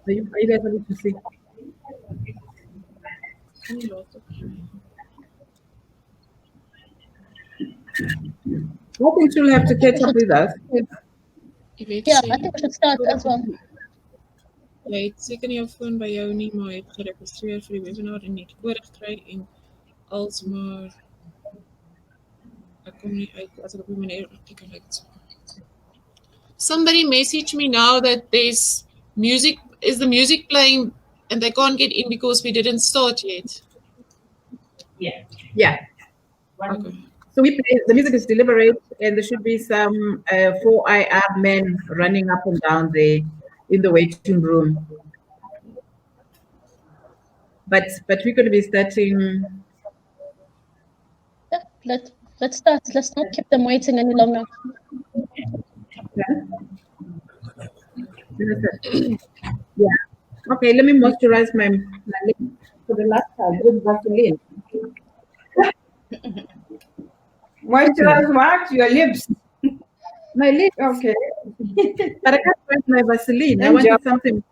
Are you guys able to see? I think she'll have to catch up with us. Yeah, I think we should start as well. Jy het seker nie jou foon by jou nie, maar jy het geregistreer vir die webinar en nie die kode gekry en alsmaar ek kom nie uit as ek op die manier artikel het. Somebody message me now that there's music, is the music playing and they can't get in because we didn't start yet? Yeah. Okay. So we play, the music is deliberate, and there should be some 4 IR men running up and down there in the waiting room. But we're going to be starting. Yeah, let's start. Let's not keep them waiting any longer. Yeah. Okay, let me moisturize my lips for the last time with Vaseline. Moisturize what? Your lips. My lips. Okay. But I can't find my Vaseline. I Enjoy. wanted something.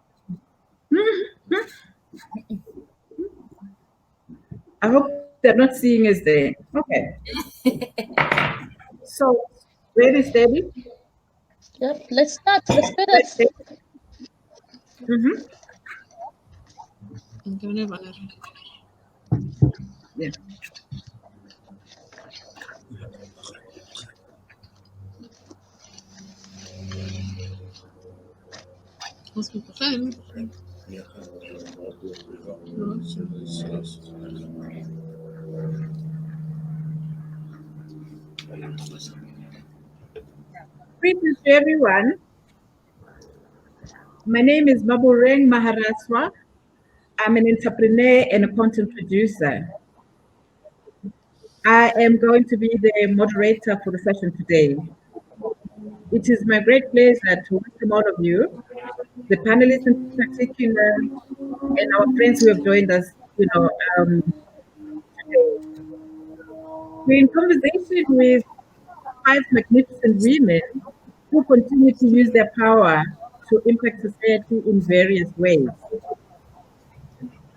I hope they're not seeing us there. Okay. So, ready, steady? Yep, let's start. Let's do this. Ek kan nie wanneer Yeah. ons moet begin. Greetings to everyone. My name is Mabureng Maharaswa. I'm an entrepreneur and a content producer. I am going to be the moderator for the session today. It is my great pleasure to welcome all of you, the panelists in particular, and our friends who have joined us, today. We're in conversation with 5 magnificent women who continue to use their power to impact society in various ways.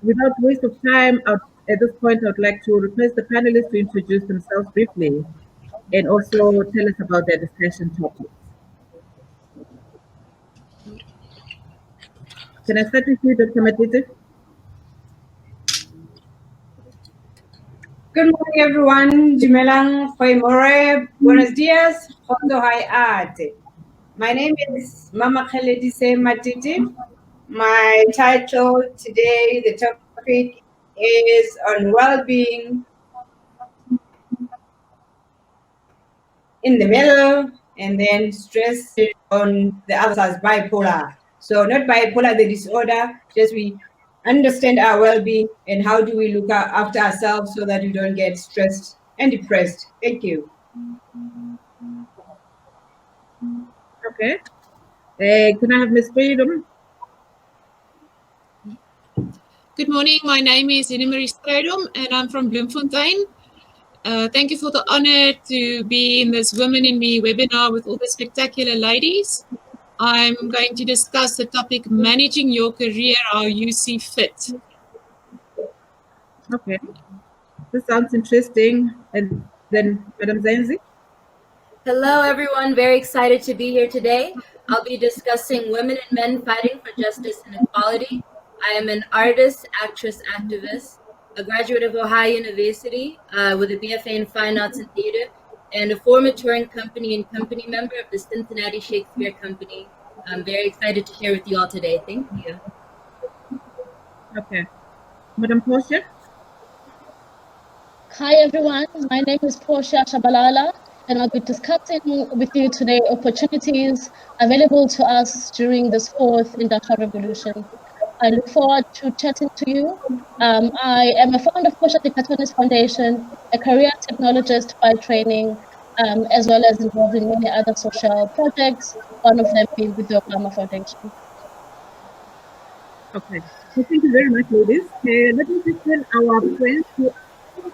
Without waste of time, at this point, I would like to request the panelists to introduce themselves briefly and also tell us about their discussion topics. Can I start with you, Dr. Matite? Good morning, everyone. Dumelang, Khoimore, buenos dias, Hondo Hai Ate. My name is Mama Khaledise Matiti. My title today, the topic is on well-being in the middle, and then stress on the other side, bipolar. So not bipolar, the disorder, just we understand our well-being and how do we look after ourselves so that we don't get stressed and depressed. Thank you. Okay. Can I have Ms. Freedom? Good morning, my name is Marie Strydom and I'm from Bloemfontein. Thank you for the honor to be in this Women in Me webinar with all the spectacular ladies. I'm going to discuss the topic, managing your career how you see fit. Okay. This sounds interesting. And then Madam Zenzi? Hello, everyone. Very excited to be here today. I'll be discussing women and men fighting for justice and equality. I am an artist, actress, activist, a graduate of Ohio University with a BFA in Fine Arts and Theater, and a former touring company and company member of the Cincinnati Shakespeare Company. I'm very excited to share with you all today. Thank you. Okay. Madam Portia? Hi, everyone. My name is Portia Shabalala, and I'll be discussing with you today opportunities available to us during this 4th industrial revolution. I look forward to chatting to you. I am a founder of Portia Decathlonist Foundation, a career technologist by training, as well as involved in many other social projects, one of them being with the Obama Foundation. Okay. So thank you very much, ladies. Let me just tell our friends who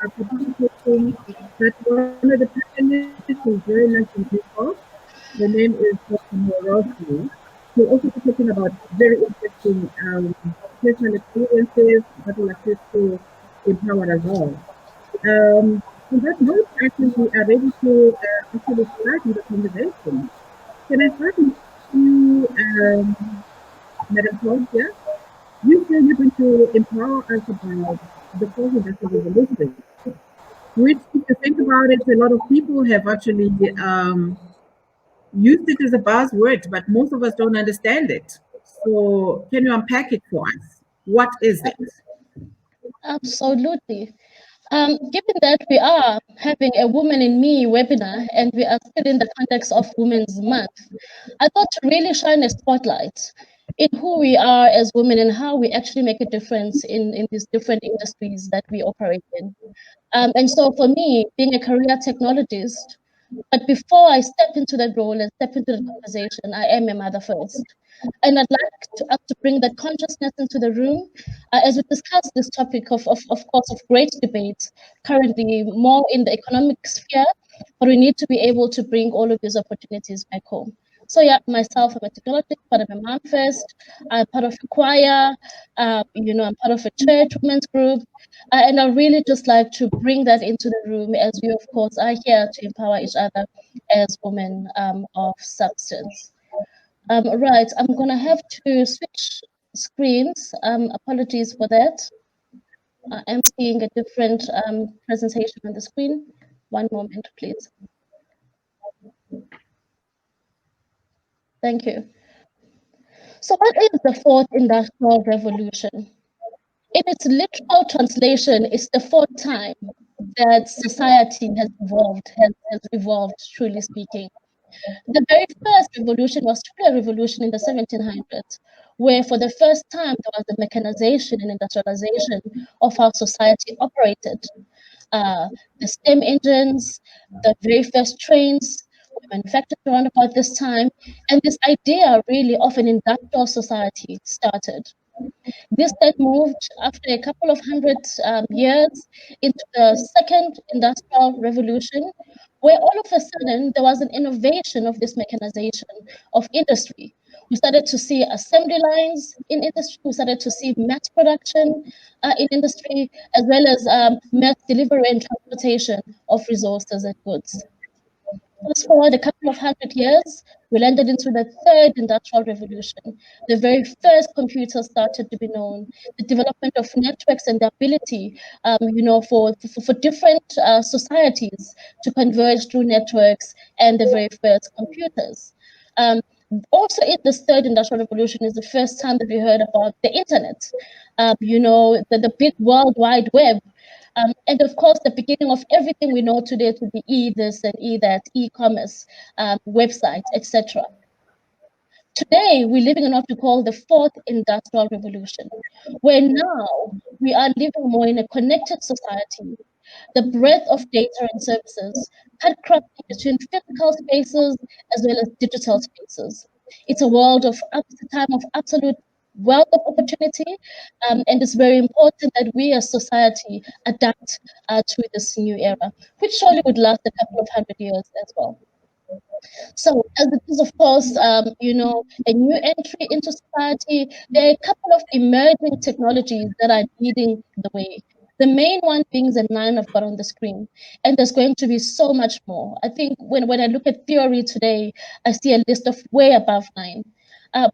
are participating that one of the panelists is very nice and beautiful. The name is Dr. Morosi. We'll also be talking about very interesting personal experiences that will assist to empower us all. On that note, I think we are ready to actually start with the conversation. Can I start with you, Madam Claudia? You say you're going to empower us about the fourth industrial revolution, which, if you think about it, a lot of people have actually used it as a buzzword, but most of us don't understand it. So, can you unpack it for us? What is it? Absolutely. Given that we are having a Woman in Me webinar and we are still in the context of Women's Month, I thought to really shine a spotlight in who we are as women and how we actually make a difference in these different industries that we operate in. And so for me, being a career technologist, but before I step into that role and step into the conversation, I am a mother first. And I'd like us to bring that consciousness into the room as we discuss this topic of course, of great debate, currently more in the economic sphere, but we need to be able to bring all of these opportunities back home. So yeah, myself, I'm a technologist, but I'm a mom first. I'm part of a choir, I'm part of a church women's group. And I really just like to bring that into the room as we, of course, are here to empower each other as women of substance. Right, I'm going to have to switch screens. Apologies for that. I am seeing a different presentation on the screen. One moment, please. Thank you. So what is the fourth industrial revolution? In its literal translation, it's the fourth time that society has evolved, truly speaking. The very first revolution was truly a revolution in the 1700s, where for the first time there was the mechanization and industrialization of how society operated. The steam engines, the very first trains were manufactured around about this time, and this idea really of an industrial society started. This then moved after a couple of hundred years into the second industrial revolution, where all of a sudden there was an innovation of this mechanization of industry. We started to see assembly lines in industry, we started to see mass production in industry, as well as mass delivery and transportation of resources and goods. Fast forward a couple of hundred years, we landed into the third industrial revolution. The very first computer started to be known. The development of networks and the ability, for different societies to converge through networks and the very first computers. Also, in this third industrial revolution is the first time that we heard about the internet. The big world wide web, and of course, the beginning of everything we know today to be this and that, e-commerce, websites, etc. Today, we're living in what we call the fourth industrial revolution, where now we are living more in a connected society. The breadth of data and services cut across between physical spaces as well as digital spaces. It's a world of a time of absolute wealth of opportunity, and it's very important that we as society adapt to this new era, which surely would last a couple of hundred years as well. So, as it is, of course, a new entry into society, there are a couple of emerging technologies that are leading the way. The main one being the 9 I've got on the screen. And there's going to be so much more. I think when I look at theory today, I see a list of way above 9.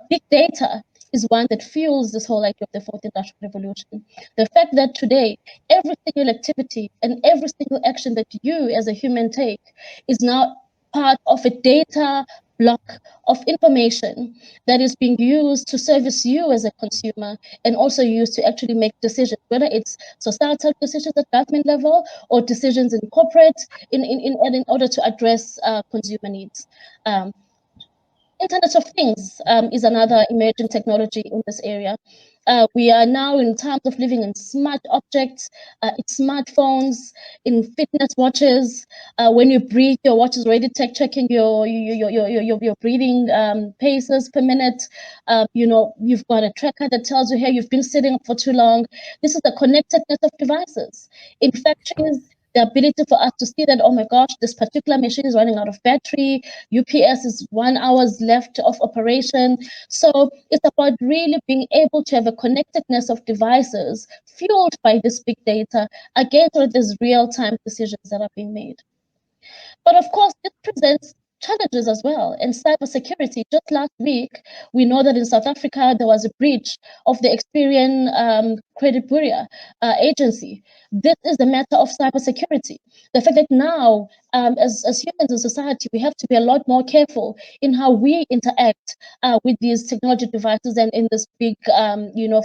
Big data is one that fuels this whole idea of the fourth industrial revolution. The fact that today, every single activity and every single action that you as a human take is now part of a data block of information that is being used to service you as a consumer and also used to actually make decisions, whether it's societal decisions at government level or decisions in corporate in order to address consumer needs. Internet of Things is another emerging technology in this area. We are now in times of living in smart objects, in smartphones, in fitness watches. When you breathe, your watch is already checking your breathing paces per minute. You've got a tracker that tells you, hey, you've been sitting for too long. This is the connectedness of devices. In factories, the ability for us to see that, oh my gosh, this particular machine is running out of battery, UPS is 1 hours left of operation. So it's about really being able to have a connectedness of devices fueled by this big data, again, so that there's real-time decisions that are being made. But of course, it presents challenges as well. And cybersecurity, just last week, we know that in South Africa, there was a breach of the Experian Credit Bureau agency. This is a matter of cybersecurity. The fact that now, as humans in society, we have to be a lot more careful in how we interact with these technology devices and in this big,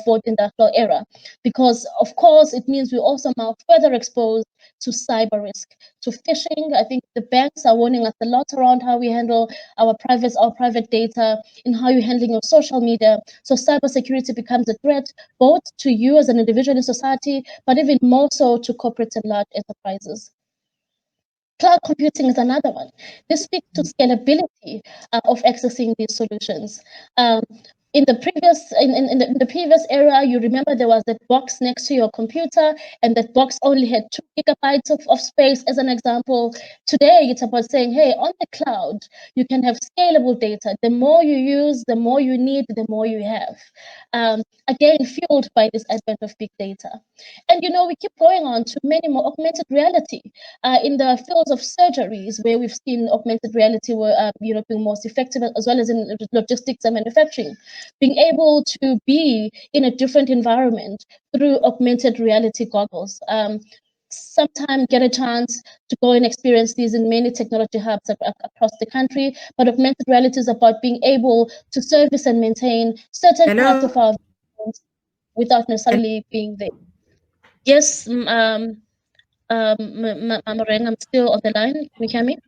fourth industrial era. Because, of course, it means we're also now further exposed to cyber risk, to phishing. I think the banks are warning us a lot around how we handle our private data, in how you're handling your social media. So cybersecurity becomes a threat both to you as an individual in society, but even more so to corporate and large enterprises. Cloud computing is another one. This speaks to scalability of accessing these solutions. In the previous era, you remember there was that box next to your computer, and that box only had 2 GB of space, as an example. Today, it's about saying, hey, on the cloud, you can have scalable data. The more you use, the more you need, the more you have. Again, fueled by this advent of big data. And we keep going on to many more augmented reality in the fields of surgeries, where we've seen augmented reality being most effective, as well as in logistics and manufacturing. Being able to be in a different environment through augmented reality goggles. Sometime get a chance to go and experience these in many technology hubs across the country. But augmented reality is about being able to service and maintain certain parts of our without necessarily being there. Yes, Mama Reng, I'm still on the line. Can you hear me?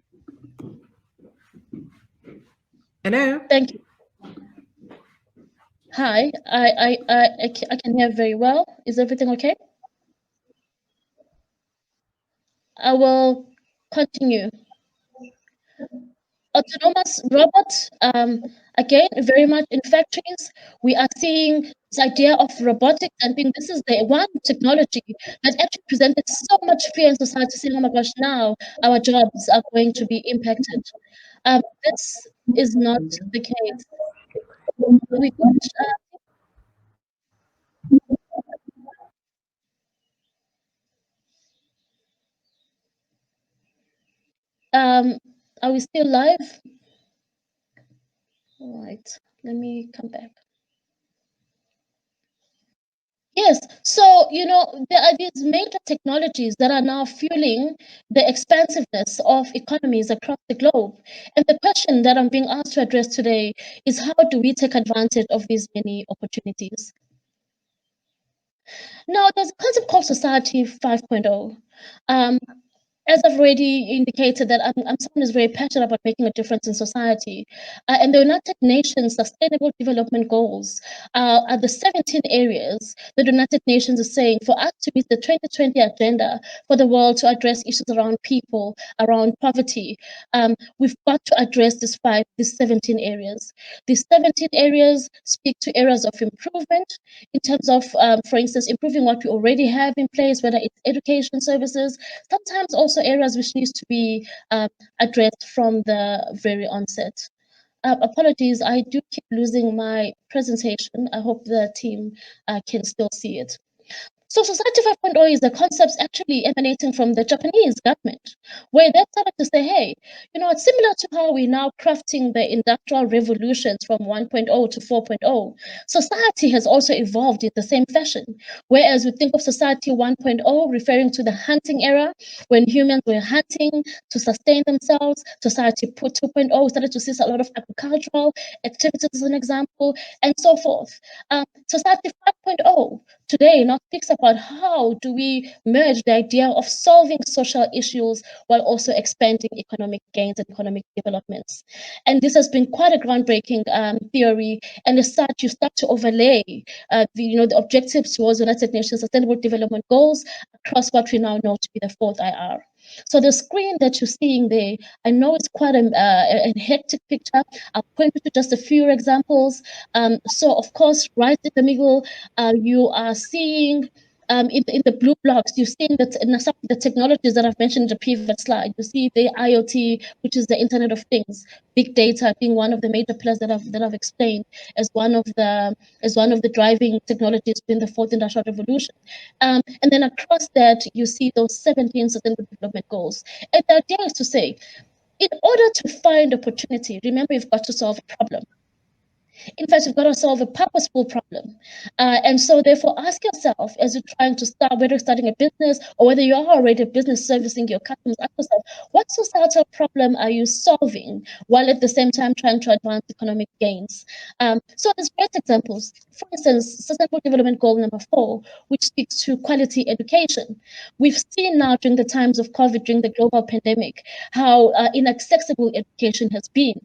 Hello. Thank you. Hi, I can hear very well. Is everything okay? I will continue. Autonomous robots, again, very much in factories. We are seeing this idea of robotics, and I think this is the one technology that actually presented so much fear in society, saying, oh my gosh, now our jobs are going to be impacted. This is not the case. We got, are we still live? All right, let me come back. Yes, so there are these major technologies that are now fueling the expansiveness of economies across the globe. And the question that I'm being asked to address today is, how do we take advantage of these many opportunities? Now, there's a concept called Society 5.0. As I've already indicated, that I'm someone who's very passionate about making a difference in society. And the United Nations Sustainable Development Goals are the 17 areas the United Nations is saying for us to meet the 2020 agenda for the world to address issues around people, around poverty. We've got to address these 17 areas. These 17 areas speak to areas of improvement in terms of, for instance, improving what we already have in place, whether it's education services, sometimes also areas which needs to be addressed from the very onset. Apologies, I do keep losing my presentation. I hope the team can still see it. So Society 5.0 is the concepts actually emanating from the Japanese government, where they started to say, hey, it's similar to how we're now crafting the industrial revolutions from 1.0 to 4.0. Society has also evolved in the same fashion, whereas we think of Society 1.0 referring to the hunting era, when humans were hunting to sustain themselves. Society 2.0 started to see a lot of agricultural activities, as an example, and so forth. Society 5.0 today now speaks about how do we merge the idea of solving social issues while also expanding economic gains and economic developments. And this has been quite a groundbreaking theory. And as such, you start to overlay the objectives towards the United Nations Sustainable Development Goals across what we now know to be the fourth IR. So the screen that you're seeing there, I know it's quite a hectic picture. I'll point you to just a few examples. So of course, right in the middle, you are seeing in the blue blocks, you've seen that in some of the technologies that I've mentioned in the previous slide. You see the IoT, which is the Internet of Things, big data being one of the major pillars that I've explained as one of the driving technologies in the fourth industrial revolution. And then across that, you see those 17 sustainable development goals. And the idea is to say, in order to find opportunity, remember you've got to solve a problem. In fact, you've got to solve a purposeful problem. And so therefore ask yourself, as you're trying to start, whether you're starting a business or whether you are already a business servicing your customers, ask yourself, what societal problem are you solving while at the same time trying to advance economic gains? So there's great examples. For instance, Sustainable Development Goal number 4, which speaks to quality education. We've seen now during the times of COVID, during the global pandemic, how inaccessible education has been.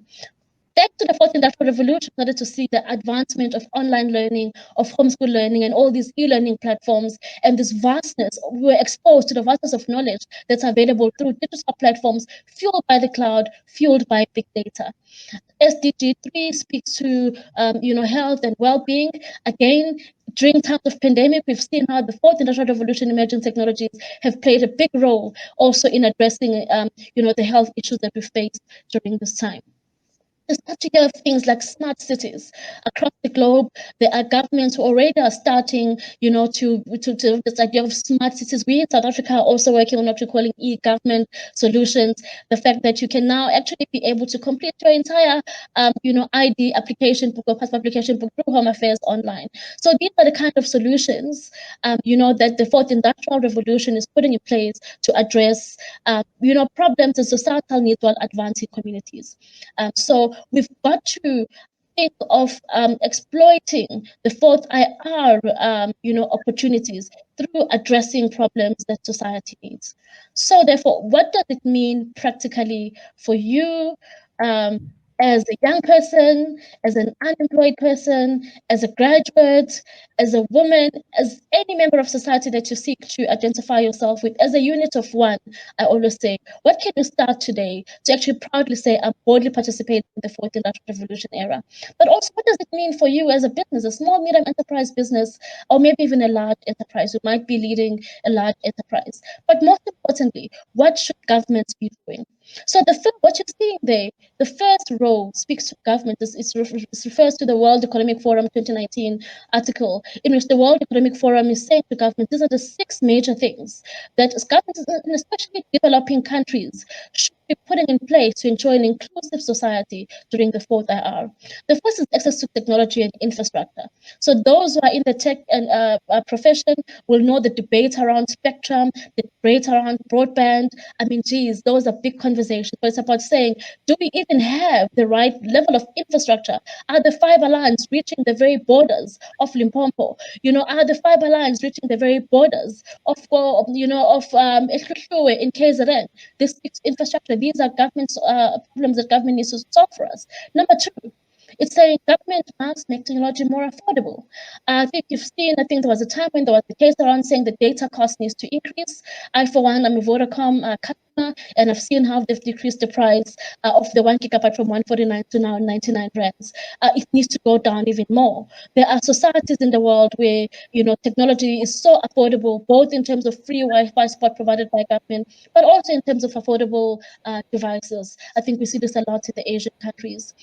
Thanks to the fourth industrial revolution, in order to see the advancement of online learning, of homeschool learning, and all these e-learning platforms, and this vastness, we were exposed to the vastness of knowledge that's available through digital platforms, fueled by the cloud, fueled by big data. SDG 3 speaks to health and well-being. Again, during times of pandemic, we've seen how the fourth industrial revolution emerging technologies have played a big role also in addressing the health issues that we faced during this time. There's particular things like smart cities across the globe. There are governments who already are starting, to this idea of smart cities. We in South Africa are also working on what we're calling e-government solutions. The fact that you can now actually be able to complete your entire, ID application book or passport application book through Home Affairs online. So these are the kind of solutions, that the fourth industrial revolution is putting in place to address, problems and societal needs while advancing communities. So we've got to think of exploiting the fourth IR, opportunities through addressing problems that society needs. So therefore, what does it mean practically for you? As a young person, as an unemployed person, as a graduate, as a woman, as any member of society that you seek to identify yourself with, as a unit of one, I always say, what can you start today to actually proudly say, I'm boldly participating in the fourth industrial revolution era? But also, what does it mean for you as a business, a small, medium enterprise business, or maybe even a large enterprise who might be leading a large enterprise? But most importantly, what should governments be doing? So what you're seeing there, the first row speaks to government. It refers to the World Economic Forum 2019 article, in which the World Economic Forum is saying to government, these are the 6 major things that governments, especially developing countries, should be putting in place to ensure an inclusive society during the fourth IR. The first is access to technology and infrastructure. So those who are in the tech and profession will know the debate around spectrum, the debate around broadband. I mean, geez, those are big conversations. But it's about saying, do we even have the right level of infrastructure? Are the fiber lines reaching the very borders of Limpopo? Are the fiber lines reaching the very borders of Ehlahluwe in KZN? This infrastructure, these are government's problems that government needs to solve for us. Number 2, it's saying government must make technology more affordable. I think there was a time when there was a case around saying the data cost needs to increase. I, for one, I'm a Vodacom customer, and I've seen how they've decreased the price of the 1 gigabyte from 149 to now 99 rands. It needs to go down even more. There are societies in the world where, technology is so affordable, both in terms of free Wi-Fi spot provided by government, but also in terms of affordable devices. I think we see this a lot in the Asian countries.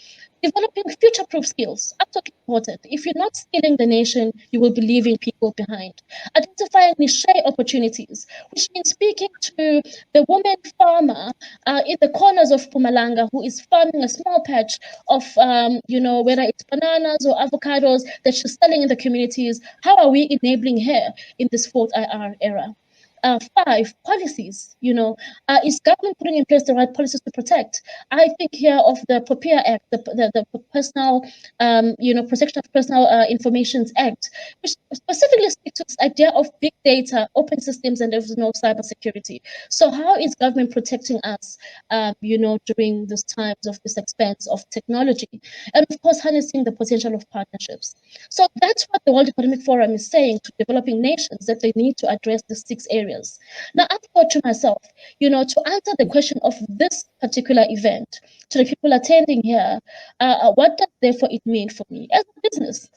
Developing future-proof skills, absolutely important. If you're not skilling the nation, you will be leaving people behind. Identifying niche opportunities, which means speaking to the woman farmer in the corners of Pumalanga who is farming a small patch of, whether it's bananas or avocados that she's selling in the communities. How are we enabling her in this fourth IR era? 5, policies. Is government putting in place the right policies to protect? I think here of the POPIA Act, the Personal, Protection of Personal Information Act, which specifically speaks to this idea of big data, open systems, and there's no cybersecurity. So how is government protecting us, during these times of this expense of technology? And of course, harnessing the potential of partnerships. So that's what the World Economic Forum is saying to developing nations, that they need to address the 6 areas. Now, I thought to myself, to answer the question of this particular event, to the people attending here, what does therefore it mean for me as a business?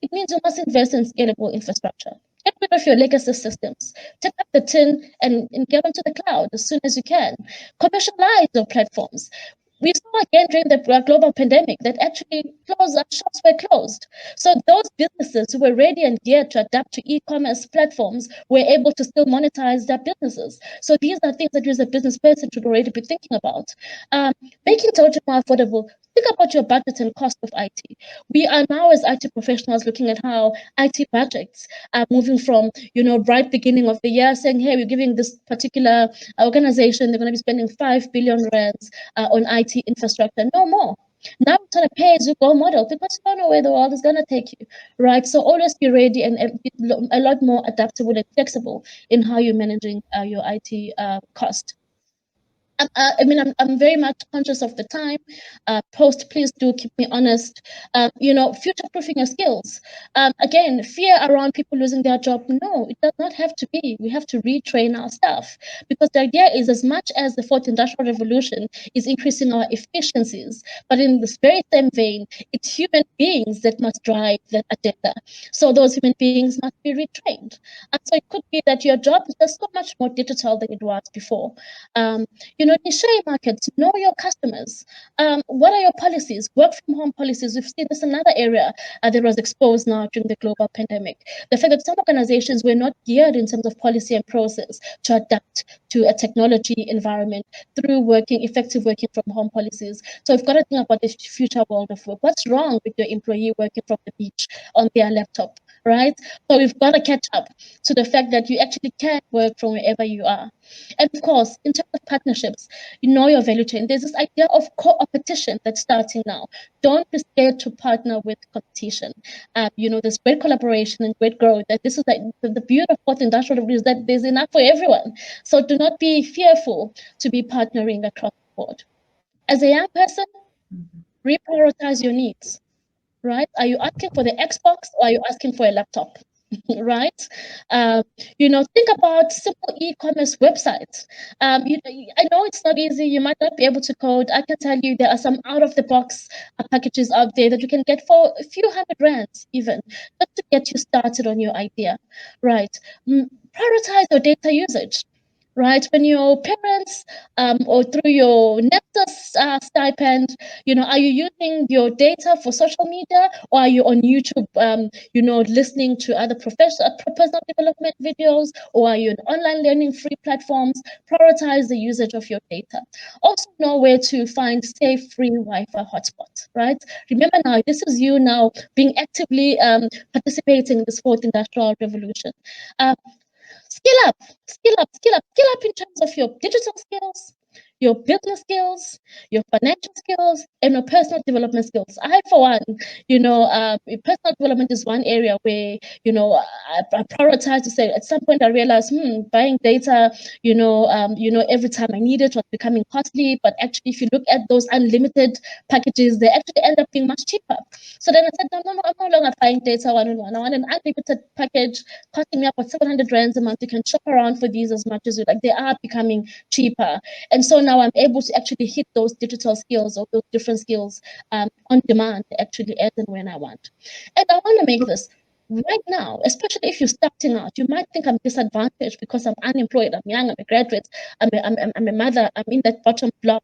It means you must invest in scalable infrastructure. Get rid of your legacy systems. Take up the tin and get onto the cloud as soon as you can. Commercialize your platforms. We saw again during the global pandemic that actually shops were closed. So those businesses who were ready and geared to adapt to e-commerce platforms were able to still monetize their businesses. So these are things that you as a business person should already be thinking about. Making technology more affordable. Think about your budget and cost of IT. We are now as IT professionals looking at how IT budgets are moving from, right beginning of the year saying, hey, we're giving this particular organization, they're going to be spending 5 billion rands on IT infrastructure, no more. Now it's on a pay-as-you-go model because you don't know where the world is going to take you, right? So always be ready and be a lot more adaptable and flexible in how you're managing your IT cost. I'm very much conscious of the time. Post, please do keep me honest. Future-proofing your skills. Again, fear around people losing their job. No, it does not have to be. We have to retrain our staff because the idea is as much as the fourth industrial revolution is increasing our efficiencies, but in this very same vein, it's human beings that must drive that agenda. So those human beings must be retrained. And so it could be that your job is just so much more digital than it was before. Niche markets, know your customers. What are your policies? Work from home policies. We've seen this another area that was exposed now during the global pandemic. The fact that some organizations were not geared in terms of policy and process to adapt to a technology environment through effective working from home policies. So we've got to think about the future world of work. What's wrong with your employee working from the beach on their laptop, right? So we've got to catch up to the fact that you actually can work from wherever you are. And of course, in terms of partnerships, your value chain. There's this idea of co-opetition that's starting now. Don't be scared to partner with competition. There's great collaboration and great growth. That this is the beauty of fourth industrial revolution is that there's enough for everyone. So do not be fearful to be partnering across the board. As a young person, reprioritize your needs. Right? Are you asking for the Xbox or are you asking for a laptop? Right? Think about simple e-commerce websites. I know it's not easy. You might not be able to code. I can tell you there are some out-of-the-box packages out there that you can get for a few hundred rands even, just to get you started on your idea. Right? Prioritize your data usage. Right, when your parents or through your Nexus stipend, are you using your data for social media or are you on YouTube, listening to other personal development videos, or are you on online learning free platforms? Prioritize the usage of your data. Also know where to find safe free Wi-Fi hotspots, right? Remember now, this is you now being actively participating in this fourth industrial revolution. Skill up, skill up, skill up, skill up in terms of your digital skills, your business skills, your financial skills, and your personal development skills. I, for one, personal development is one area where, I prioritize to say at some point I realized, buying data, every time I need it was becoming costly. But actually, if you look at those unlimited packages, they actually end up being much cheaper. So then I said, no, I'm no longer buying data one-on-one. I want an unlimited package costing me about 700 rands a month. You can shop around for these as much as you like. They are becoming cheaper. And so now I'm able to actually hit those digital skills or those different skills on demand, actually, as and when I want. And I want to make this right now, especially if you're starting out. You might think I'm disadvantaged because I'm unemployed, I'm young, I'm a graduate, I'm a mother, I'm in that bottom block.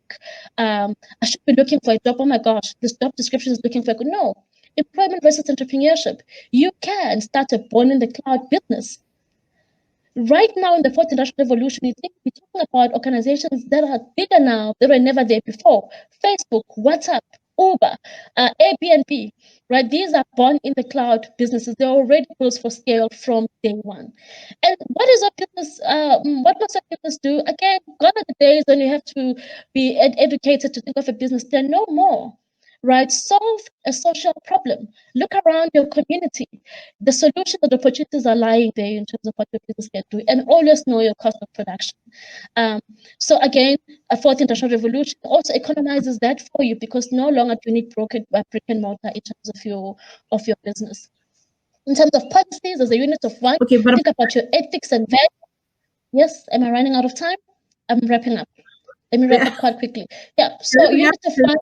I should be looking for a job. Oh my gosh, this job description is looking for a good. No. Employment versus entrepreneurship. You can start a born in the cloud business. Right now in the fourth industrial revolution, we're talking about organizations that are bigger now, that were never there before. Facebook, WhatsApp, Uber, Airbnb, right? These are born in the cloud businesses. They're already built for scale from day one. And what is our business? What must our business do? Again, gone are the days when you have to be educated to think of a business. There are no more. Right? Solve a social problem. Look around your community. The solutions and opportunities are lying there in terms of what your business can do, and always know your cost of production. So again, a fourth industrial revolution also economizes that for you because no longer do you need brick and mortar in terms of your business. In terms of policies, as a unit of one, Okay, but think about your ethics and values. Yes, am I running out of time? I'm wrapping up. Let me wrap up quite quickly. Yeah. So unit of one.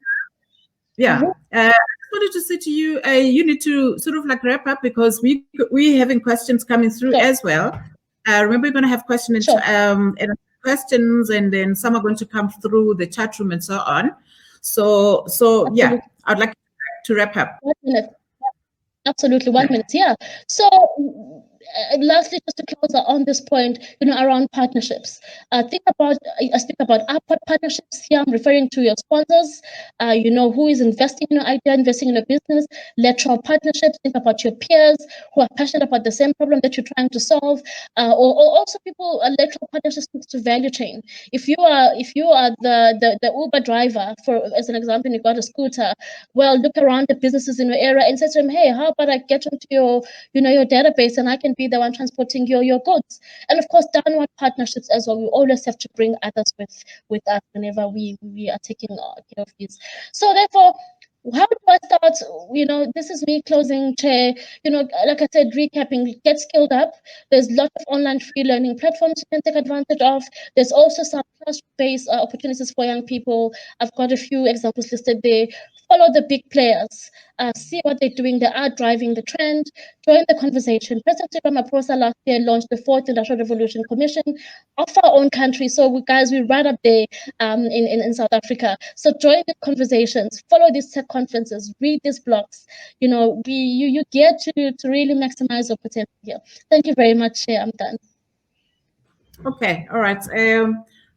yeah, wanted to say to you, you need to sort of like wrap up because we having questions coming through Sure. as well. Remember, we're going to have Sure. questions, and then some are going to come through the chat room and so on. So yeah, Absolutely. I'd like to wrap up. 1 minute. Absolutely, 1 minute. Yeah. So, lastly, just to close on this point, around partnerships. Think about, I speak about our partnerships here. I'm referring to your sponsors. Who is investing in your idea, investing in a business. Lateral partnerships. Think about your peers who are passionate about the same problem that you're trying to solve. Or also people. Lateral partnerships to value chain. If you are the Uber driver, for as an example, you got a scooter. Well, look around the businesses in your area and say to them, hey, how about I get into your database and I can be the one transporting your goods. And of course, downward partnerships as well. We always have to bring others with us whenever we are taking care of these. So therefore, how do I start? This is me closing, Chair. Like I said, recapping, get skilled up. There's lots of online free learning platforms you can take advantage of. There's also some class-based opportunities for young people. I've got a few examples listed there. Follow the big players. See what they're doing. They are driving the trend. Join the conversation. President Ramaphosa last year launched the Fourth Industrial Revolution Commission of our own country. So, guys, we're right up there in South Africa. So join the conversations. Follow these tech conferences. Read these blogs. You get to really maximize your potential here. Thank you very much. I'm done. Okay, all right.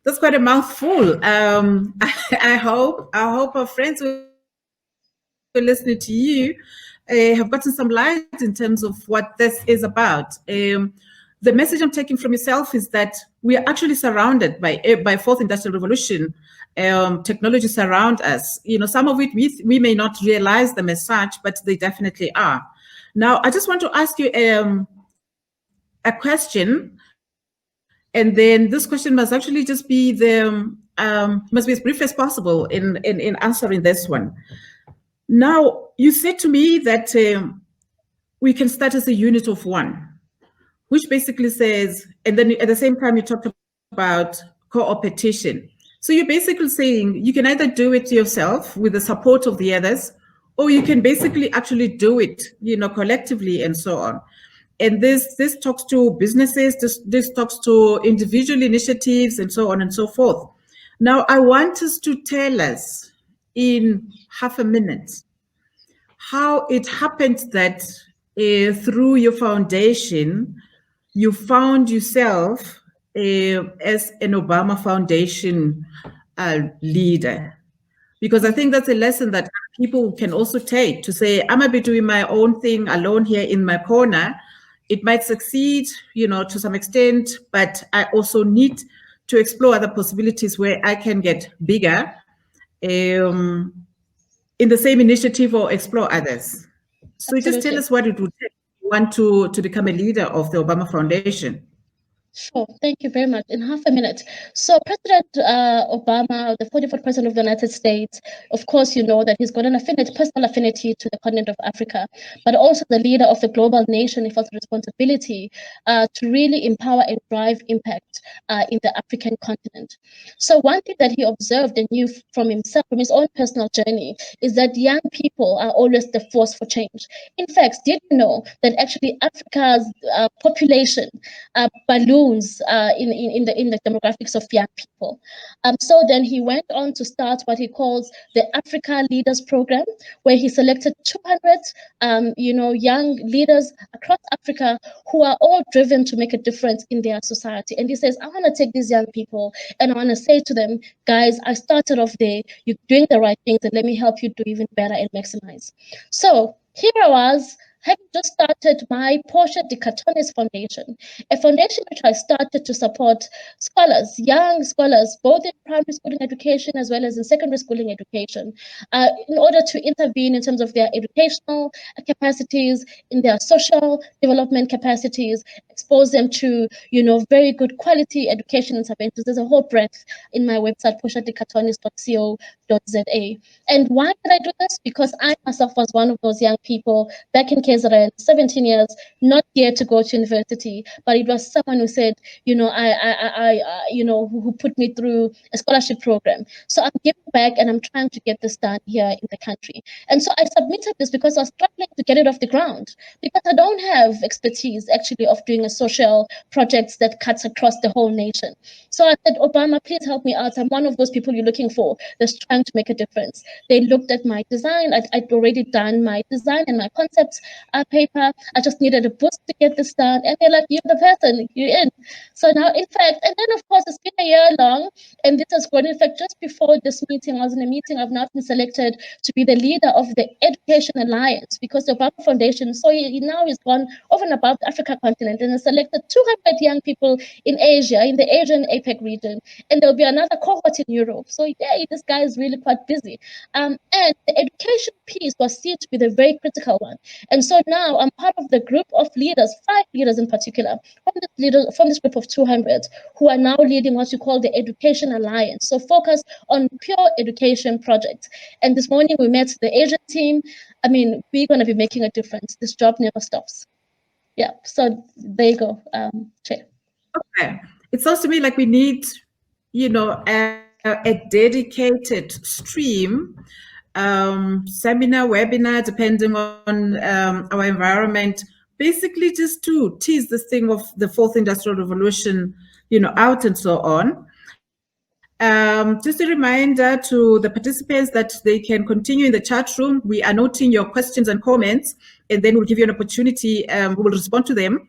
That's quite a mouthful. I hope our friends who are listening to you have gotten some light in terms of what this is about. The message I'm taking from yourself is that we are actually surrounded by fourth industrial revolution technology surround us. Some of it we may not realize them as such, but they definitely are. Now, I just want to ask you a question. And then this question must actually just be must be as brief as possible in answering this one. Now, you said to me that we can start as a unit of one, which basically says, and then at the same time you talked about co-opetition. So you're basically saying you can either do it yourself with the support of the others, or you can basically actually do it, collectively and so on. And this talks to businesses, this talks to individual initiatives and so on and so forth. Now, I want us to tell us in half a minute how it happened that through your foundation, you found yourself as an Obama Foundation leader. Because I think that's a lesson that people can also take to say, I might be doing my own thing alone here in my corner. It might succeed, to some extent, but I also need to explore other possibilities where I can get bigger in the same initiative or explore others. So Absolutely. just tell us what it would take if you want to become a leader of the Obama Foundation. Sure. Thank you very much. In half a minute. So President Obama, the 44th President of the United States, of course, you know that he's got an personal affinity to the continent of Africa, but also the leader of the global nation. He felt a responsibility to really empower and drive impact in the African continent. So one thing that he observed and knew from himself, from his own personal journey, is that young people are always the force for change. In fact, did you know that actually Africa's population balloons in the demographics of young people? So then he went on to start what he calls the Africa Leaders Program, where he selected 200 young leaders across Africa who are all driven to make a difference in their society. And he says, I want to take these young people and I want to say to them, guys, I started off there, you're doing the right things, and let me help you do even better and maximize. So here I was, having just started my Portia de Catonis Foundation, a foundation which I started to support scholars, young scholars, both in primary schooling education as well as in secondary schooling education, in order to intervene in terms of their educational capacities, in their social development capacities, expose them to, very good quality education interventions. There's a whole breadth in my website, portiadecatonis.co.za. And why did I do this? Because I myself was one of those young people back in Cape KZN, 17 years, not yet to go to university, but it was someone who said, who put me through a scholarship program. So I'm giving back and I'm trying to get this done here in the country. And so I submitted this because I was struggling to get it off the ground, because I don't have expertise actually of doing a social projects that cuts across the whole nation. So I said, Obama, please help me out. I'm one of those people you're looking for that's trying to make a difference. They looked at my design. I'd already done my design and my concept paper. I just needed a boost to get this done. And they're like, you're the person, you're in. So now, in fact, and then of course, it's been a year long, and this has gone, in fact, just before this meeting, I was in a meeting, I've now been selected to be the leader of the Education Alliance, because the Obama Foundation, so he now has gone over and above the Africa continent and has selected 200 young people in Asia, in the Asian APEC region, and there'll be another cohort in Europe. So yeah, this guy is really quite busy. And the education piece was seen to be the very critical one. And so now I'm part of the group of leaders, 5 leaders in particular, from this group of 200, who are now leading what you call the Education Alliance. So focus on pure education projects. And this morning we met the Asian team. I mean, we're going to be making a difference. This job never stops. Yeah, so there you go, Chair. Okay. It sounds to me like we need, a dedicated stream, seminar, webinar, depending on our environment, basically just to tease this thing of the fourth industrial revolution, out and so on. Just a reminder to the participants that they can continue in the chat room. We are noting your questions and comments, and then we'll give you an opportunity. We will respond to them,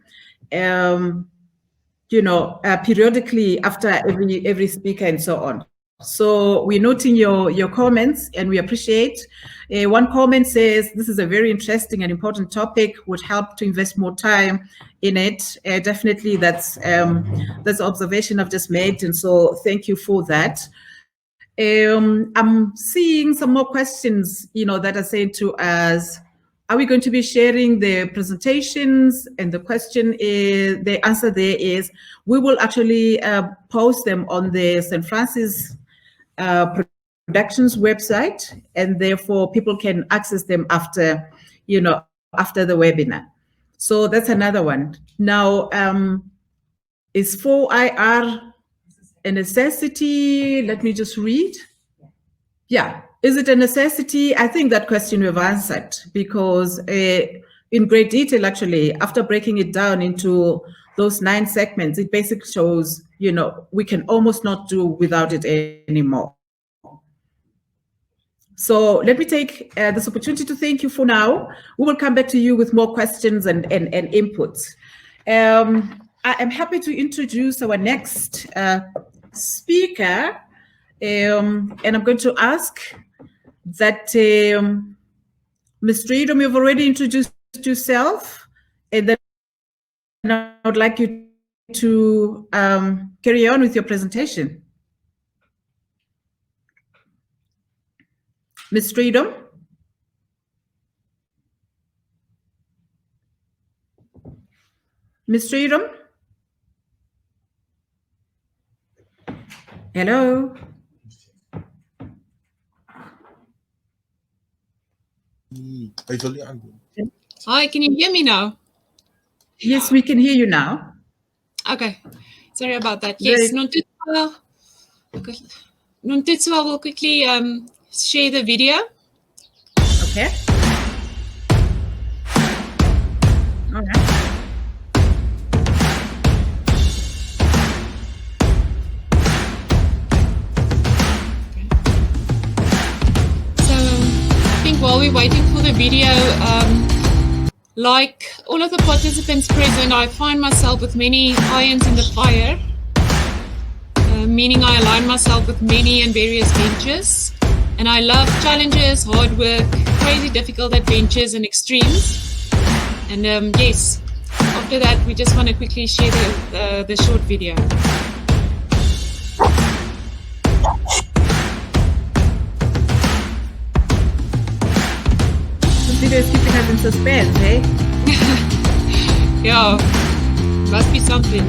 periodically after every speaker and so on. So we're noting your comments, and we appreciate. One comment says, this is a very interesting and important topic, would help to invest more time in it. Definitely that's the observation I've just made, and so thank you for that. I'm seeing some more questions, that are saying to us, are we going to be sharing the presentations? And the question is, the answer there is, we will actually post them on the St. Francis Productions website, and therefore people can access them after the webinar. So that's another one. Now, is 4IR a necessity? Let me just read. Yeah. Is it a necessity? I think that question we've answered, because in great detail, actually, after breaking it down into those 9 segments, it basically shows, we can almost not do without it anymore. So let me take this opportunity to thank you for now. We will come back to you with more questions and inputs. I am happy to introduce our next speaker, and I'm going to ask that Ms. Freedom, you've already introduced yourself, and then I would like you to carry on with your presentation. Ms. Freedom? Ms. Freedom? Hello? Hi, can you hear me now? Yes, we can hear you now. Okay, sorry about that. Yes, Nontutsu will quickly share the video. Okay. All right. While we're waiting for the video, like all of the participants present, I find myself with many irons in the fire, meaning I align myself with many and various ventures, and I love challenges, hard work, crazy difficult adventures and extremes. And yes, after that, we just want to quickly share the short video. Is keeping us in suspense, eh? Yeah, must be something.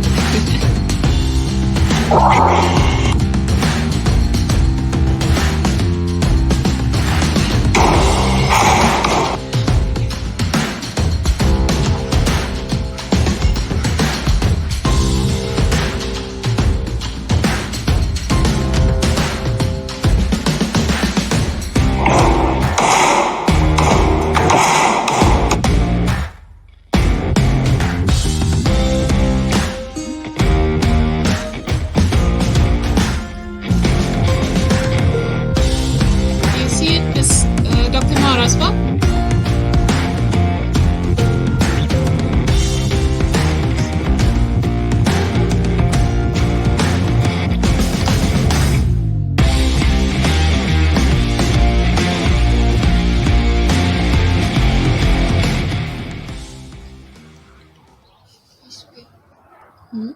Hoekom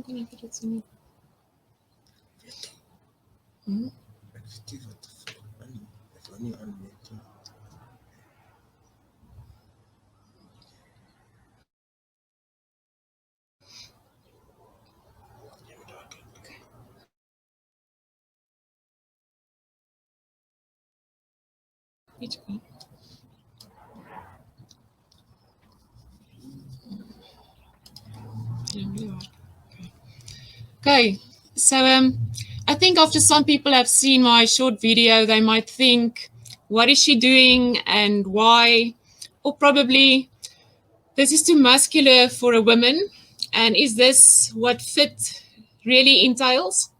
kan ek dit sien nie? Ek weet nie wat aan nie. Ek wil nie aanmeet nie. Iets goed. Okay, so I think after some people have seen my short video, they might think, what is she doing and why? Or probably, this is too muscular for a woman. And is this what fit really entails?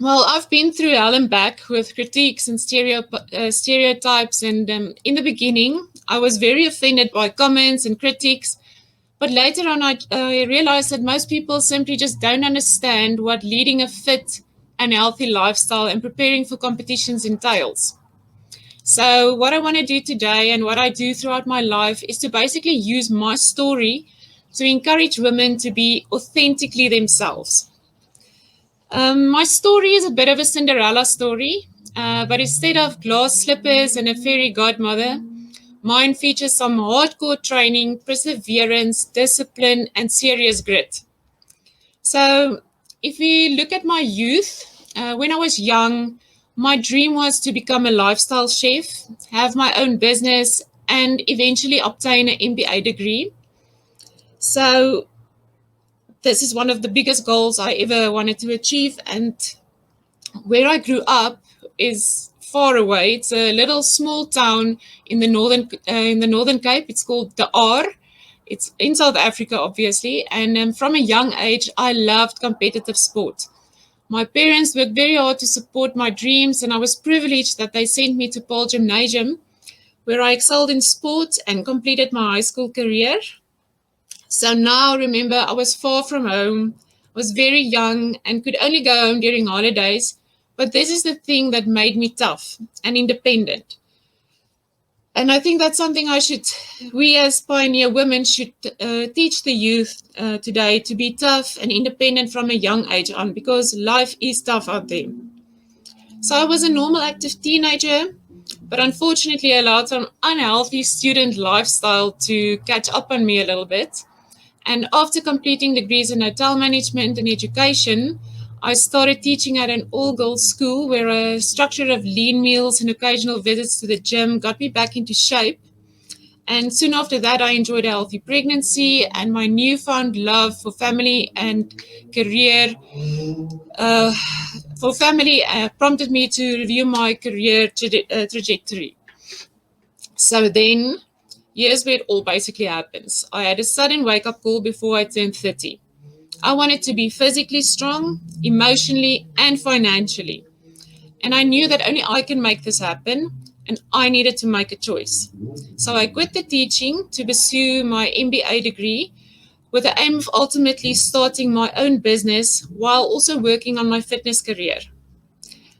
Well, I've been through hell and back with critiques and stereotypes. And in the beginning, I was very offended by comments and critics. But later on, I realized that most people simply just don't understand what leading a fit and healthy lifestyle and preparing for competitions entails. So what I want to do today and what I do throughout my life is to basically use my story to encourage women to be authentically themselves. My story is a bit of a Cinderella story, but instead of glass slippers and a fairy godmother, mine features some hardcore training, perseverance, discipline, and serious grit. So if we look at my youth, when I was young, my dream was to become a lifestyle chef, have my own business, and eventually obtain an MBA degree. So this is one of the biggest goals I ever wanted to achieve. And where I grew up is far away. It's a little small town in the northern Cape. It's called the R. It's in South Africa, obviously. And from a young age, I loved competitive sport. My parents worked very hard to support my dreams, and I was privileged that they sent me to Paul Gymnasium, where I excelled in sport and completed my high school career. So now, remember, I was far from home, was very young, and could only go home during holidays. But this is the thing that made me tough and independent. And I think that's something we as pioneer women should teach the youth today, to be tough and independent from a young age on, because life is tough out there. So I was a normal active teenager, but unfortunately allowed some unhealthy student lifestyle to catch up on me a little bit. And after completing degrees in hotel management and education, I started teaching at an all-girls school where a structure of lean meals and occasional visits to the gym got me back into shape. And soon after that, I enjoyed a healthy pregnancy, and my newfound love for family and career prompted me to review my career trajectory. So then, here's where it all basically happens. I had a sudden wake-up call before I turned 30. I wanted to be physically strong, emotionally, and financially. And I knew that only I can make this happen, and I needed to make a choice. So I quit the teaching to pursue my MBA degree with the aim of ultimately starting my own business while also working on my fitness career.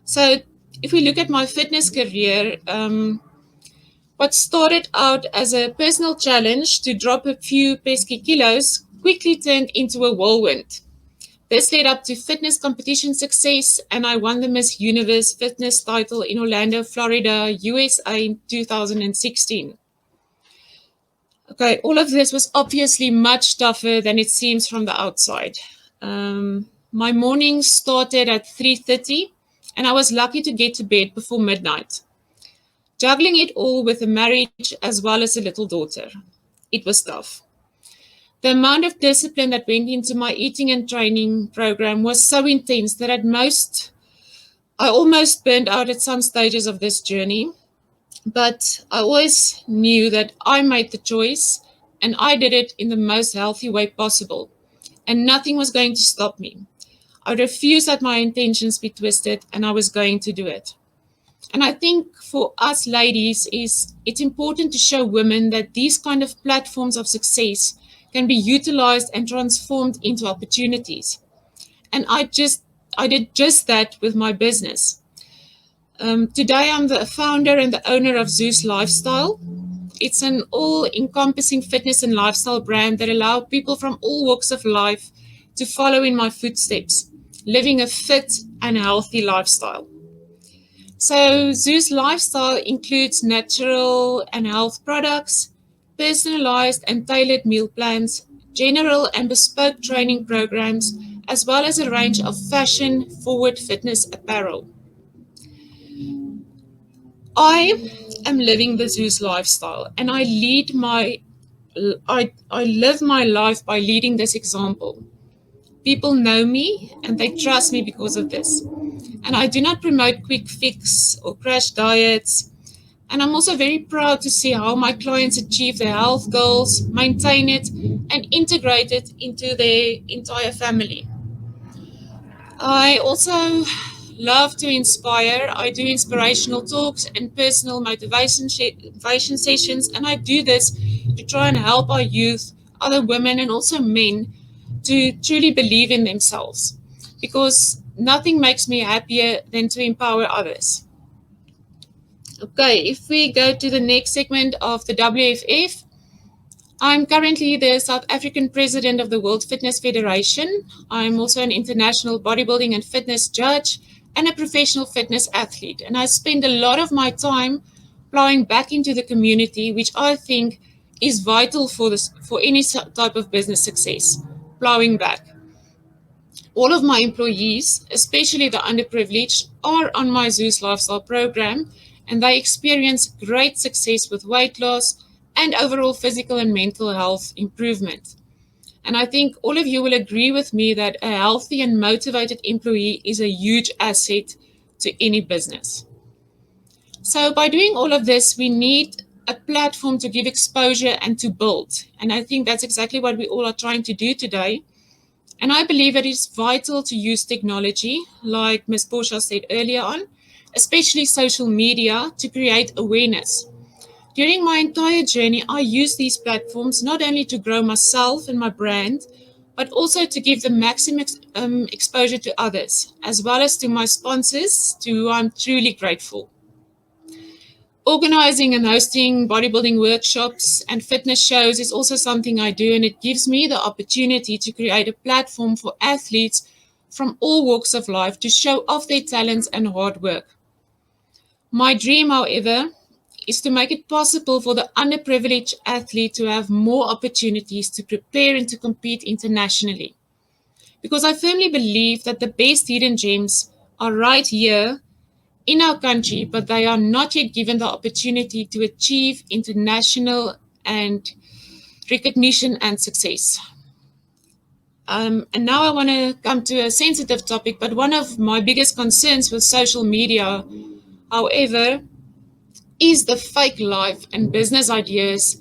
So if we look at my fitness career, what started out as a personal challenge to drop a few pesky kilos quickly turned into a whirlwind. This led up to fitness competition success, and I won the Miss Universe fitness title in Orlando, Florida, USA in 2016. Okay, all of this was obviously much tougher than it seems from the outside. My mornings started at 3:30, and I was lucky to get to bed before midnight. Juggling it all with a marriage as well as a little daughter. It was tough. The amount of discipline that went into my eating and training program was so intense that I almost burned out at some stages of this journey. But I always knew that I made the choice and I did it in the most healthy way possible. And nothing was going to stop me. I refused that my intentions be twisted, and I was going to do it. And I think for us ladies, it's important to show women that these kind of platforms of success can be utilized and transformed into opportunities. And I did just that with my business. Today, I'm the founder and the owner of Zeus Lifestyle. It's an all-encompassing fitness and lifestyle brand that allows people from all walks of life to follow in my footsteps, living a fit and healthy lifestyle. So Zeus Lifestyle includes natural and health products, personalized and tailored meal plans, general and bespoke training programs, as well as a range of fashion-forward fitness apparel. I am living the Zeus lifestyle, and I live my life by leading this example. People know me and they trust me because of this. And I do not promote quick fix or crash diets. And I'm also very proud to see how my clients achieve their health goals, maintain it, and integrate it into their entire family. I also love to inspire. I do inspirational talks and personal motivation sessions, and I do this to try and help our youth, other women, and also men to truly believe in themselves. Because nothing makes me happier than to empower others. Okay, if we go to the next segment of the WFF, I'm currently the South African president of the World Fitness Federation. I'm also an international bodybuilding and fitness judge and a professional fitness athlete. And I spend a lot of my time plowing back into the community, which I think is vital for any type of business success. Plowing back. All of my employees, especially the underprivileged, are on my Zeus Lifestyle program, and they experience great success with weight loss and overall physical and mental health improvement. And I think all of you will agree with me that a healthy and motivated employee is a huge asset to any business. So by doing all of this, we need a platform to give exposure and to build. And I think that's exactly what we all are trying to do today. And I believe it is vital to use technology, like Ms. Portia said earlier on, especially social media, to create awareness. During my entire journey, I use these platforms not only to grow myself and my brand, but also to give the maximum exposure to others, as well as to my sponsors, to whom I'm truly grateful. Organizing and hosting bodybuilding workshops and fitness shows is also something I do, and it gives me the opportunity to create a platform for athletes from all walks of life to show off their talents and hard work. My dream, however, is to make it possible for the underprivileged athlete to have more opportunities to prepare and to compete internationally. Because I firmly believe that the best hidden gems are right here in our country, but they are not yet given the opportunity to achieve international and recognition and success. And now I want to come to a sensitive topic, but one of my biggest concerns with social media, however, is the fake life and business ideas.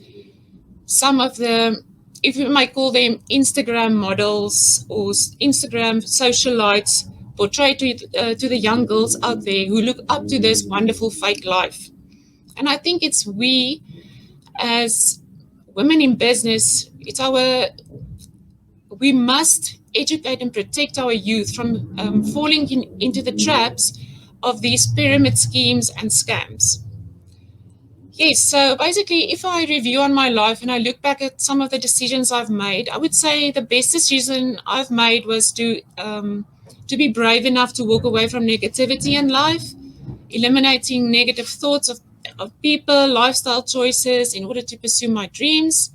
Some of the, if you might call them Instagram models or Instagram socialites, portray to the young girls out there who look up to this wonderful fake life. And I think it's we as women in business, we must educate and protect our youth from falling into the traps of these pyramid schemes and scams. Yes, so basically, if I review on my life and I look back at some of the decisions I've made, I would say the best decision I've made was to be brave enough to walk away from negativity in life, eliminating negative thoughts of people, lifestyle choices in order to pursue my dreams.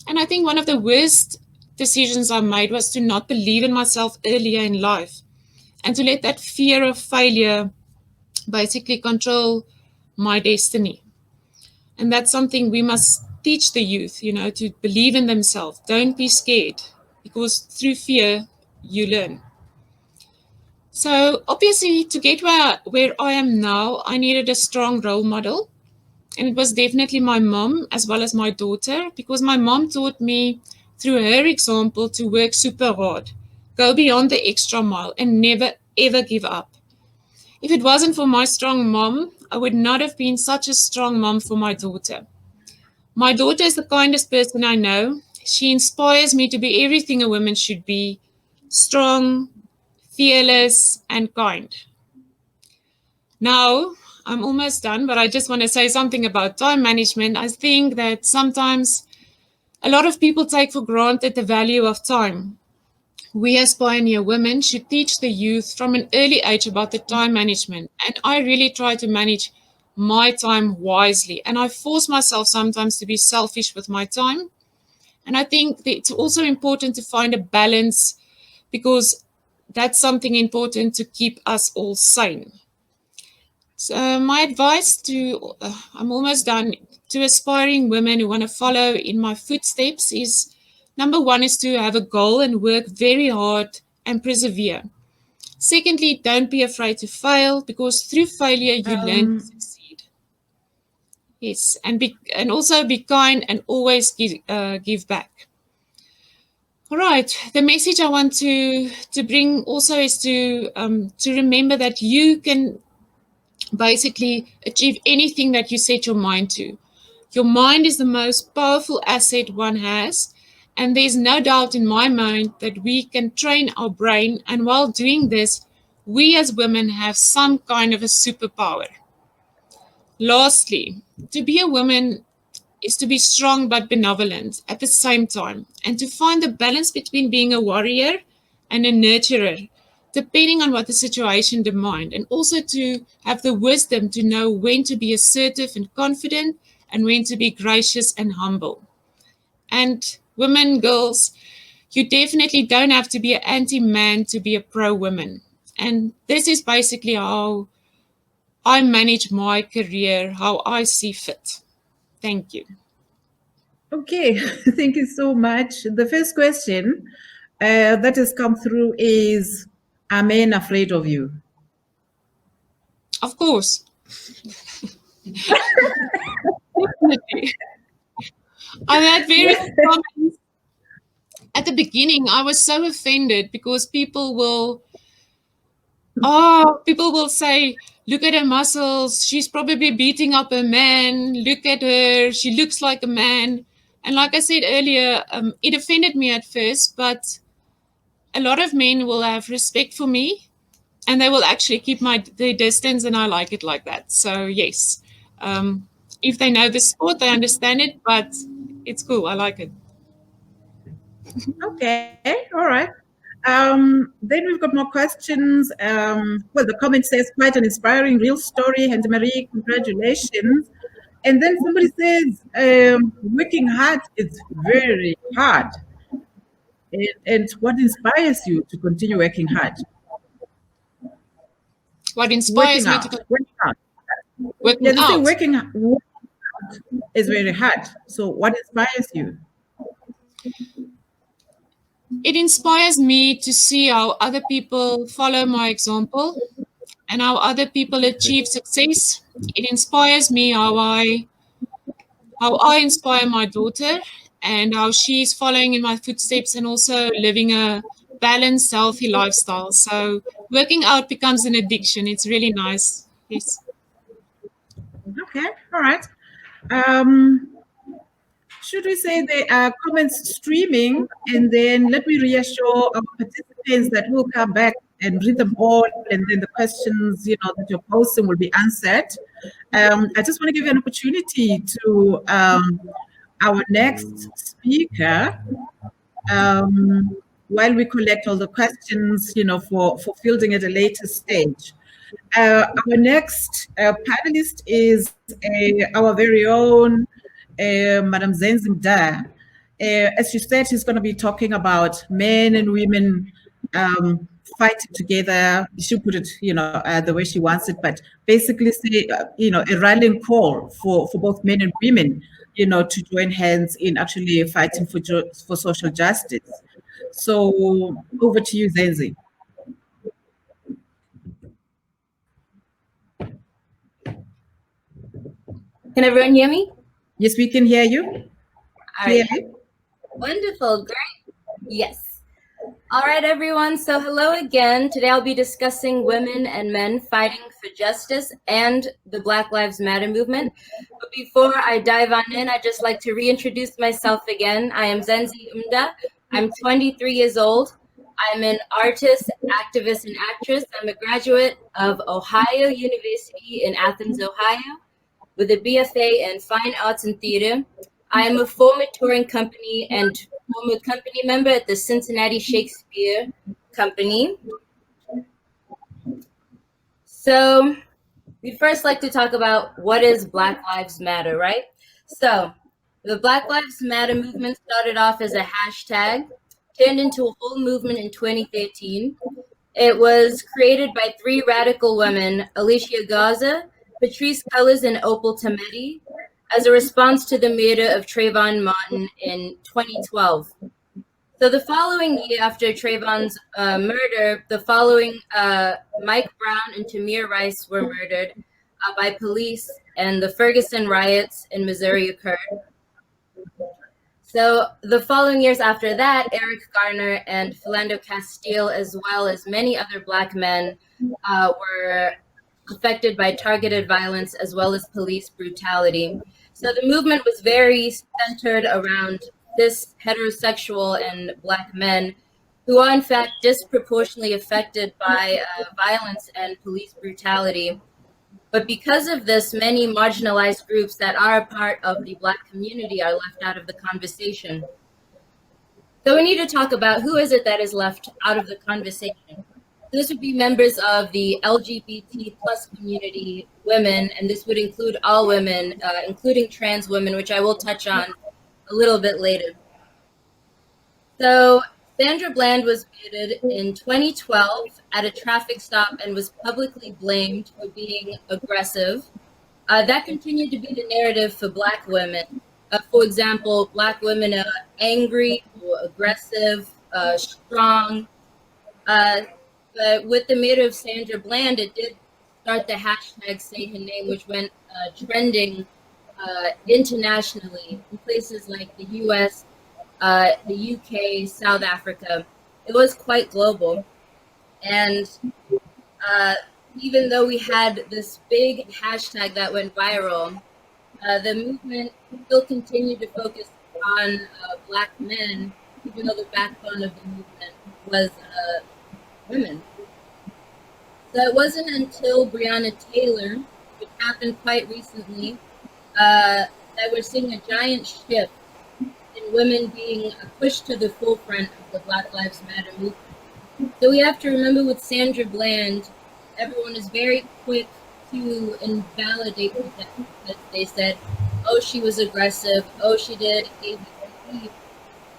And I think one of the worst decisions I made was to not believe in myself earlier in life and to let that fear of failure basically control my destiny. And that's something we must teach the youth, to believe in themselves. Don't be scared, because through fear, you learn. So obviously, to get where I am now, I needed a strong role model. And it was definitely my mom as well as my daughter, because my mom taught me through her example to work super hard, go beyond the extra mile, and never, ever give up. If it wasn't for my strong mom, I would not have been such a strong mom for my daughter. My daughter is the kindest person I know. She inspires me to be everything a woman should be: strong, fearless, and kind. Now, I'm almost done, but I just want to say something about time management. I think that sometimes a lot of people take for granted the value of time. We as pioneer women should teach the youth from an early age about the time management. And I really try to manage my time wisely. And I force myself sometimes to be selfish with my time. And I think that it's also important to find a balance because that's something important to keep us all sane. So my advice to, I'm almost done, to aspiring women who want to follow in my footsteps is number one is to have a goal and work very hard and persevere. Secondly, don't be afraid to fail because through failure you learn to succeed. Yes, and also be kind and always give back. All right. The message I want to bring also is to remember that you can basically achieve anything that you set your mind to. Your mind is the most powerful asset one has, and there's no doubt in my mind that we can train our brain, and while doing this, we as women have some kind of a superpower. Lastly, to be a woman is to be strong but benevolent at the same time, and to find the balance between being a warrior and a nurturer, depending on what the situation demands, and also to have the wisdom to know when to be assertive and confident and when to be gracious and humble. And women, girls, you definitely don't have to be an anti-man to be a pro-woman. And this is basically how I manage my career, how I see fit. Thank you. Okay, thank you so much. The first question that has come through is, are men afraid of you? Of course. Definitely. I had various comments at the beginning. I was so offended because people will say, look at her muscles. She's probably beating up a man. Look at her. She looks like a man. And like I said earlier, it offended me at first, but a lot of men will have respect for me and they will actually keep their distance, and I like it like that. So yes, if they know the sport, they understand it, but it's cool. I like it. Okay, all right. Then we've got more questions. Well, the comment says, quite an inspiring, real story. Henry Marie, congratulations. And then somebody says, working hard is very hard. And what inspires you to continue working hard? What inspires me to Working out. working Yeah, they say out? working out is very hard. So what inspires you? It inspires me to see how other people follow my example and how other people achieve success. It inspires me how I inspire my daughter and how she's following in my footsteps and also living a balanced, healthy lifestyle. So working out becomes an addiction. It's really nice. Yes. Okay, all right. Um, should we say there are comments streaming, and then let me reassure our participants that we'll come back and read them all, and then the questions that you're posting will be answered. I just want to give you an opportunity to our next speaker, while we collect all the questions, for fielding at a later stage. Our next panelist is our very own Madam Zenzimda. As she said, she's going to be talking about men and women fighting together. She put it, the way she wants it, but basically say, a rallying call for both men and women, to join hands in actually fighting for social justice. So over to you, Zenzi. Can everyone hear me? Yes, we can hear you All clearly. right. Wonderful. Great. Yes. All right, everyone. So hello again. Today I'll be discussing women and men fighting for justice and the Black Lives Matter movement. But before I dive on in, I'd just like to reintroduce myself again. I am Zenzi Umda. I'm 23 years old. I'm an artist, activist, and actress. I'm a graduate of Ohio University in Athens, Ohio, with a BFA in Fine Arts and Theater. I am a former touring company and former company member at the Cincinnati Shakespeare Company. So we'd first like to talk about what is Black Lives Matter, right? So the Black Lives Matter movement started off as a hashtag, turned into a whole movement in 2013. It was created by three radical women, Alicia Garza, Patrice Cullors, and Opal Tometi, as a response to the murder of Trayvon Martin in 2012. So the following year after Trayvon's murder, the following Mike Brown and Tamir Rice were murdered by police, and the Ferguson riots in Missouri occurred. So the following years after that, Eric Garner and Philando Castile, as well as many other Black men, were affected by targeted violence as well as police brutality. So the movement was very centered around cis heterosexual and Black men who are in fact disproportionately affected by violence and police brutality. But because of this, many marginalized groups that are a part of the Black community are left out of the conversation. So we need to talk about who is it that is left out of the conversation. This would be members of the LGBT plus community, women, and this would include all women, including trans women, which I will touch on a little bit later. So Sandra Bland was murdered in 2012 at a traffic stop and was publicly blamed for being aggressive. That continued to be the narrative for Black women. For example, Black women are angry or aggressive, strong. But with the murder of Sandra Bland, it did start the hashtag Say Her Name, which went trending internationally in places like the US, the UK, South Africa. It was quite global. And even though we had this big hashtag that went viral, the movement still continued to focus on Black men, even though the backbone of the movement was women. So it wasn't until Breonna Taylor, which happened quite recently, that we're seeing a giant shift in women being pushed to the forefront of the Black Lives Matter movement. So we have to remember with Sandra Bland, everyone is very quick to invalidate the death because they said, oh, she was aggressive, oh, she did ABC.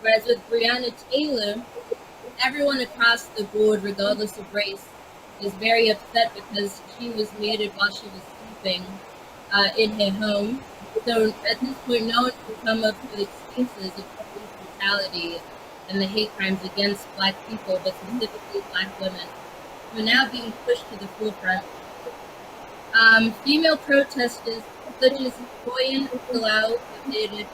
Whereas with Breonna Taylor, everyone across the board, regardless of race, is very upset because she was murdered while she was sleeping in her home. So at this point, no one can come up with excuses of police brutality and the hate crimes against Black people, but specifically Black women, who are now being pushed to the forefront. Female protesters such as Toyin Salau stated,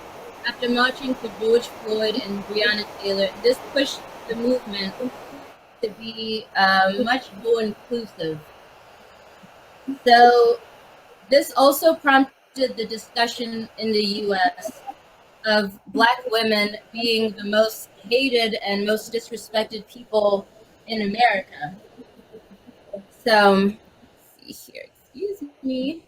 after marching for George Floyd and Breonna Taylor, this pushed the movement to be much more inclusive. So this also prompted the discussion in the US of Black women being the most hated and most disrespected people in America. So, let's see here, excuse me.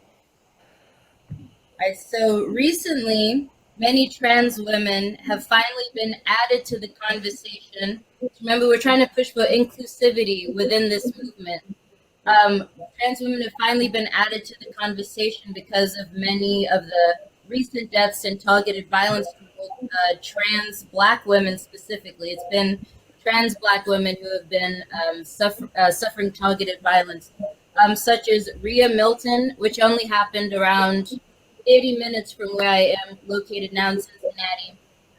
All right, so recently, many trans women have finally been added to the conversation. Remember, we're trying to push for inclusivity within this movement. Trans women have finally been added to the conversation because of many of the recent deaths and targeted violence toward trans Black women specifically. It's been trans Black women who have been suffering targeted violence, such as Rhea Milton, which only happened around 80 minutes from where I am located now in Cincinnati,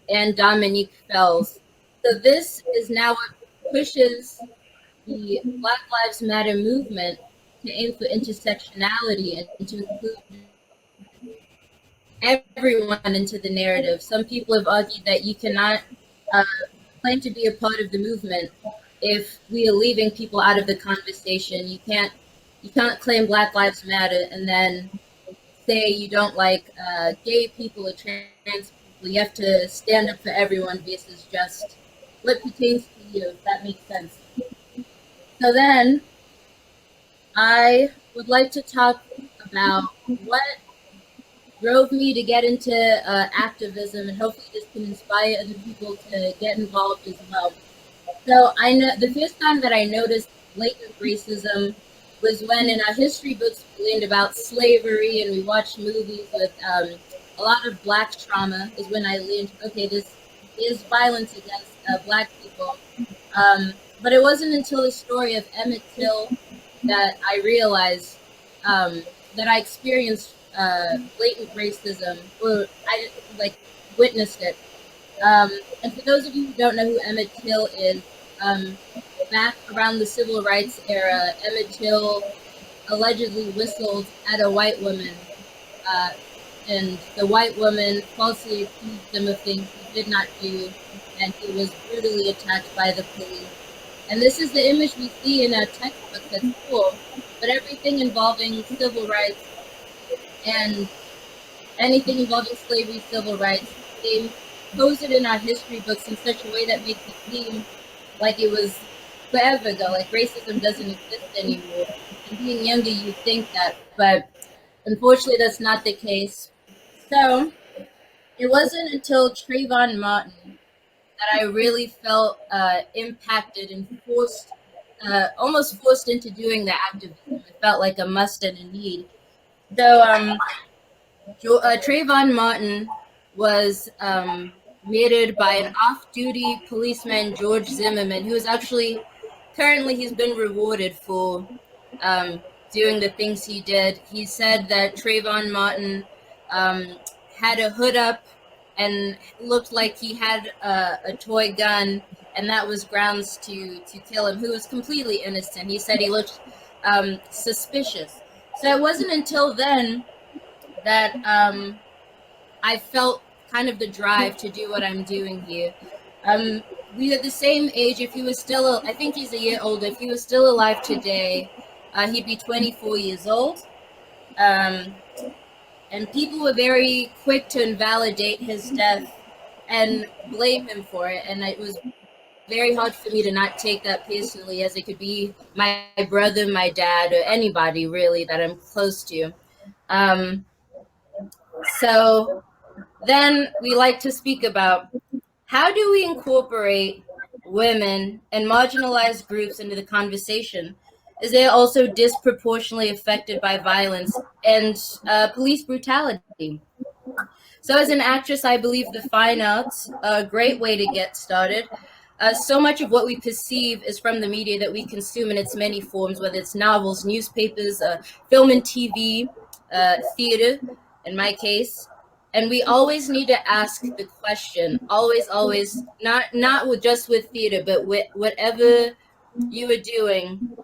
and Dominique Fells. So this is now what pushes the Black Lives Matter movement to aim for intersectionality and to include everyone into the narrative. Some people have argued that you cannot claim to be a part of the movement if we are leaving people out of the conversation. You can't claim Black Lives Matter and then say you don't like gay people or trans people. You have to stand up for everyone versus just what pertains to you, if that makes sense. So then I would like to talk about what drove me to get into activism, and hopefully this can inspire other people to get involved as well. So I know the first time that I noticed blatant racism was when in our history books we learned about slavery and we watched movies with a lot of black trauma. Is when I learned, okay, this is violence against black people. But it wasn't until the story of Emmett Till that I realized that I experienced blatant racism, or I like witnessed it. And for those of you who don't know who Emmett Till is, um, back around the civil rights era, Emmett Till allegedly whistled at a white woman, uh, and the white woman falsely accused him of things he did not do, and he was brutally attacked by the police. And this is the image we see in our textbooks at school, but everything involving civil rights and anything involving slavery, civil rights, they pose it in our history books in such a way that makes it seem like it was forever ago, like racism doesn't exist anymore. And being younger, you think that, but unfortunately, that's not the case. So it wasn't until Trayvon Martin that I really felt impacted and forced, almost forced into doing the activism. It felt like a must and a need. So Trayvon Martin was murdered by an off-duty policeman, George Zimmerman, who is actually currently he's been rewarded for doing the things he did. He said that Trayvon Martin um, had a hood up and looked like he had a toy gun, and that was grounds to kill him. Who was completely innocent. He said he looked suspicious. So it wasn't until then that I felt kind of the drive to do what I'm doing here. We are the same age. If he was still, I think he's a year older. If he was still alive today, he'd be 24 years old. Um, and people were very quick to invalidate his death and blame him for it. And it was very hard for me to not take that personally, as it could be my brother, my dad, or anybody really that I'm close to. Um, so then we like to speak about how do we incorporate women and marginalized groups into the conversation, as they are also disproportionately affected by violence and police brutality. So as an actress, I believe the fine arts are a great way to get started. So much of what we perceive is from the media that we consume in its many forms, whether it's novels, newspapers, film and TV, theater, in my case. And we always need to ask the question, always, not with just with theater, but with whatever you are doing,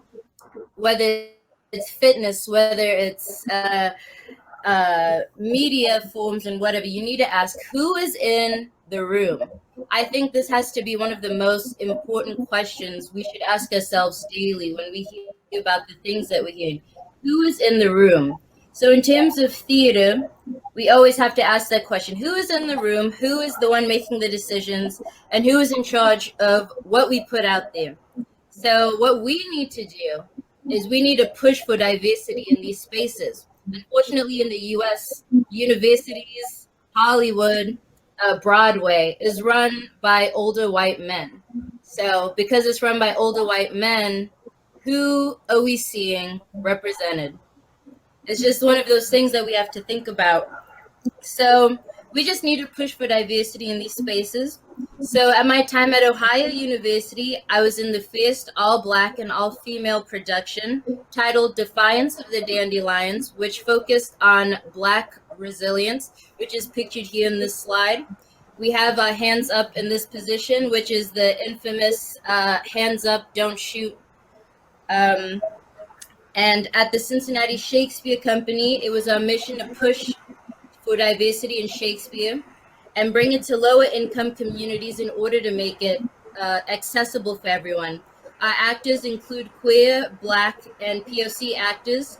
whether it's fitness, whether it's media forms and whatever, you need to ask who is in the room. I think this has to be one of the most important questions we should ask ourselves daily when we hear about the things that we're hearing. Who is in the room? So in terms of theater, we always have to ask that question. Who is in the room? Who is the one making the decisions? And who is in charge of what we put out there? So what we need to do is we need to push for diversity in these spaces. Unfortunately, in the US, universities, Hollywood, Broadway is run by older white men. So because it's run by older white men, who are we seeing represented? It's just one of those things that we have to think about. So we just need to push for diversity in these spaces. So at my time at Ohio University, I was in the first all-Black and all-female production titled Defiance of the Dandelions, which focused on Black resilience, which is pictured here in this slide. We have our hands up in this position, which is the infamous hands up, don't shoot. And at the Cincinnati Shakespeare Company, it was our mission to push for diversity in Shakespeare and bring it to lower income communities in order to make it accessible for everyone. Our actors include queer, Black, and POC actors